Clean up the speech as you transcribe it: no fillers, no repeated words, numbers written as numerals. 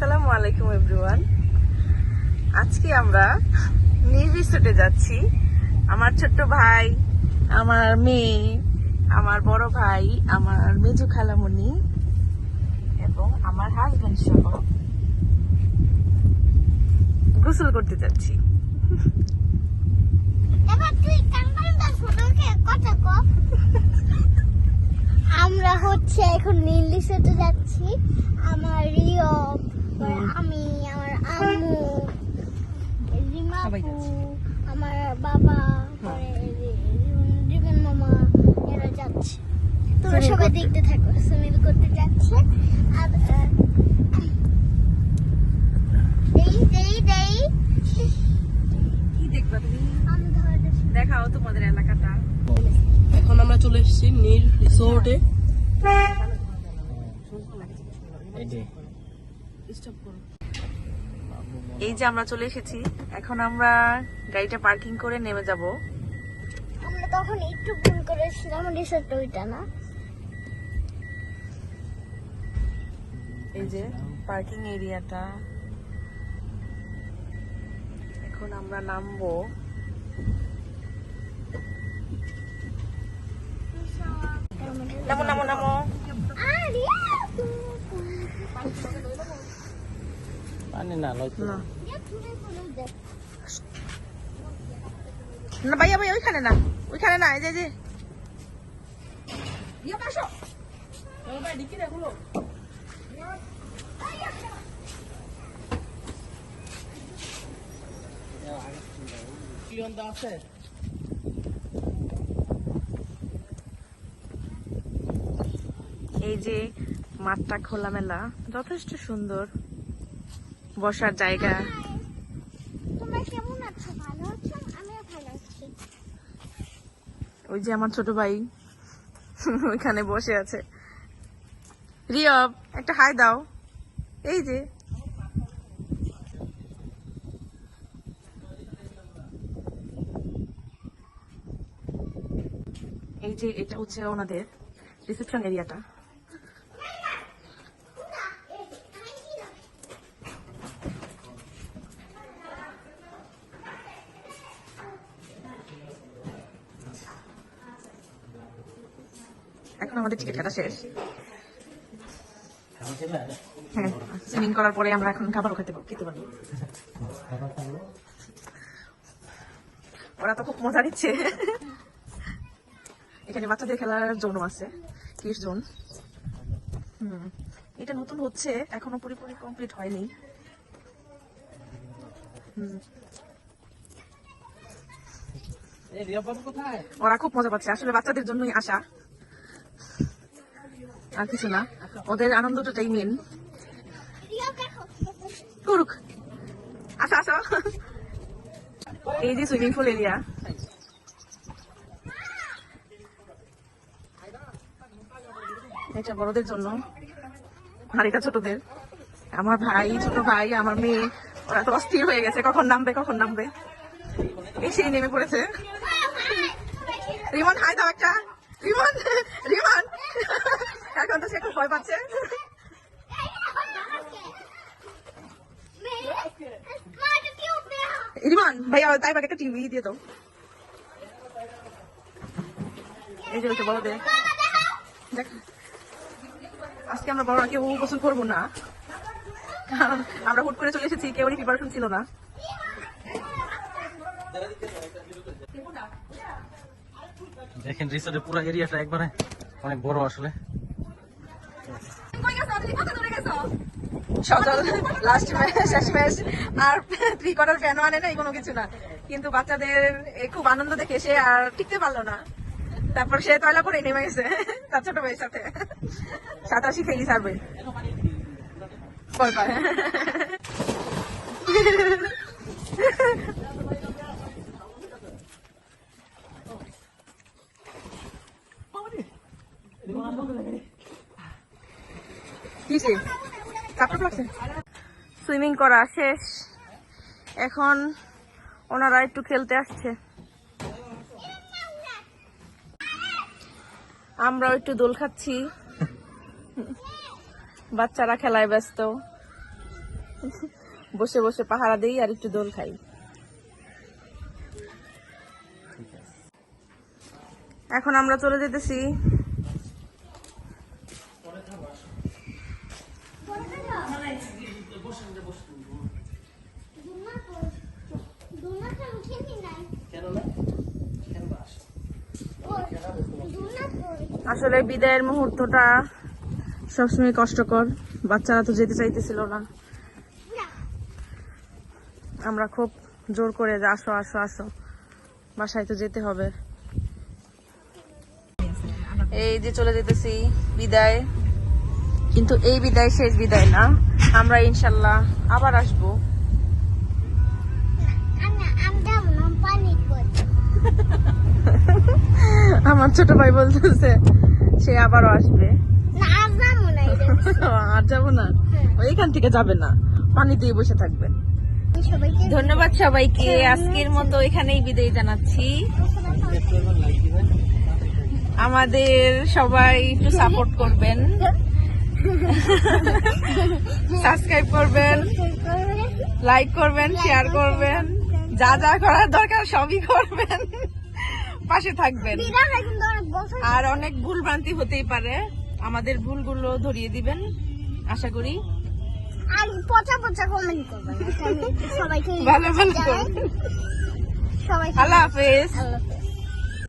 আসসালামু আলাইকুম এভরিওয়ান। আজকে আমরা নীল রিসোর্টে যাচ্ছি। আমার ছোট্ট ভাই, আমার মেয়ে, আমার বড় ভাই, আমার মেজু খালামণি এবং আমার হাজবেন্ড সহ গোসল করতে যাচ্ছি। আমরা হচ্ছে এখন নীল রিসোর্টে যাচ্ছি। আমার রিও, আমি, আমার আম্মু, রিমা আপু, আমার বাবা, রিমন মামা, এরা যাচ্ছে। তোমরা সবাই দেখতে থাকো। সুইমিং করতে যাচ্ছে। আর কি দেখবা তুমি? আমি ধরে দেখাও তোমাদের এলাকাটা। এখন আমরা চলে এসেছি নীল রিসোর্টে। এই যে আমরা চলে এসেছি। এখন আমরা গাড়িটা পার্কিং করে নেমে যাব। আমরা তখন একটু ভুল করেছিলাম, রিসোর্ট ওইটা না। এই যে পার্কিং এরিয়াটা। এখন আমরা নামবো। নামো নামো নামো। পানি না লইতো না না ভাইয়া ভাইয়া, ওইখানে না, ওইখানে না। এই যে আছে। এই যে মাঠটা খোলামেলা, যথেষ্ট সুন্দর বসার জায়গা। তোমরা কেমন আছো? ভালো আছো? আমিও ভালো আছি। ওই যে আমার ছোট ভাই ওইখানে বসে আছে। রিয়ব, একটা হাই দাও। এই যে এই যে এটা হচ্ছে ওনাদের রিসেপশন এরিয়াটা। এখন আমাদের টিকিট কাটা শেষ। হ্যাঁ, সুইমিং করার পরে আমরা এখন খাবারও খেতে পারবো। ওরা তো খুব মজা দিচ্ছে। এখানে বাচ্চাদের খেলার জোন আছে, কিডস জোন। এটা নতুন হচ্ছে, এখনো পুরোপুরি কমপ্লিট হয়নি। ওরা খুব মজা পাচ্ছে, আসলে বাচ্চাদের জন্যই আসা, আর কিছু না। ওদের আনন্দটাই মেন। করুক, আসো আসো। এই যে সুইমিং পুল এরিয়া। এটা বড়দের জন্য আর এটা ছোটদের। আমার ভাই, ছোট ভাই, আমার মেয়ে, ওরা তো অস্থির হয়ে গেছে, কখন নামবে। এই সেই নেমে পড়েছে। রিমন, হাই দাও একটা। রিমন এখন তো সে খুব ভয় পাচ্ছে। রিমন ভাইয়া, তাই বাকি একটা টিভি দিয়ে দাও। এই যে হচ্ছে বড়দের। দেখ, আজকে আমরা বড়রা কেউ গোসল করবো না, কারণ আমরা হুট করে চলে এসেছি, কেউরই প্রিপারেশন ছিল না। দেখেন রিসোর্টের পুরো এরিয়াটা একবারে অনেক বড় আসলে। সকাল লাস্ট ম্যাচ, শেষ ম্যাচ, আর 3/4 ফ্যানও আনে নাই, কোনো কিছু না। কিন্তু বাচ্চাদের খুব আনন্দ দেখে সে আর টিকতে পারলো না। তারপর সে তয়লা পরে নেমে গেছে তার ছোট ভাইয়ের সাথে। সাঁতার শিখেই ছাড়বে, ভয় পায়। সুইমিং করা শেষ, এখন ওনারা একটু খেলতে আসছে। আমরাও একটু দোল খাচ্ছি, বাচ্চারা খেলায় ব্যস্ত। বসে বসে পাহারা দেই আর একটু দোল খাই। এখন আমরা চলে যেতেছি আসলে বিদায়ের মুহূর্তটা সবসময় কষ্টকর। বাচ্চারা তো যেতে চাইতেছিল না, আমরা খুব জোর করে যে আসো আসো আসো, বাসায় তো যেতে হবে। এই যে চলে যেতেছি বিদায়, কিন্তু এই বিদায় শেষ বিদায় না, আমরা ইনশাল্লাহ আবার আসবো। আমার ছোট ভাই বলতেছে সে আবারও আসবে। আর যাবো না, ওইখান থেকে যাবে না, পানিতেই বসে থাকবেন। ধন্যবাদ সবাইকে, আজকের মতো এখানেই বিদায় জানাচ্ছি। আমাদের সবাই একটু সাপোর্ট করবেন, সাবস্ক্রাইব করবেন, লাইক করবেন, শেয়ার করবেন, যা যা করার দরকার সবই করবেন, পাশে থাকবেন। আর অনেক ভুল ভ্রান্তি হতেই পারে, আমাদের ভুলগুলো ধরিয়ে দিবেন আশা করি। আর পচা পচা কমেন্ট করবেন সবাইকে, ভালো ভালো করবেন। সবাই আল্লাহ হাফেজ। আল্লাহ হাফেজ।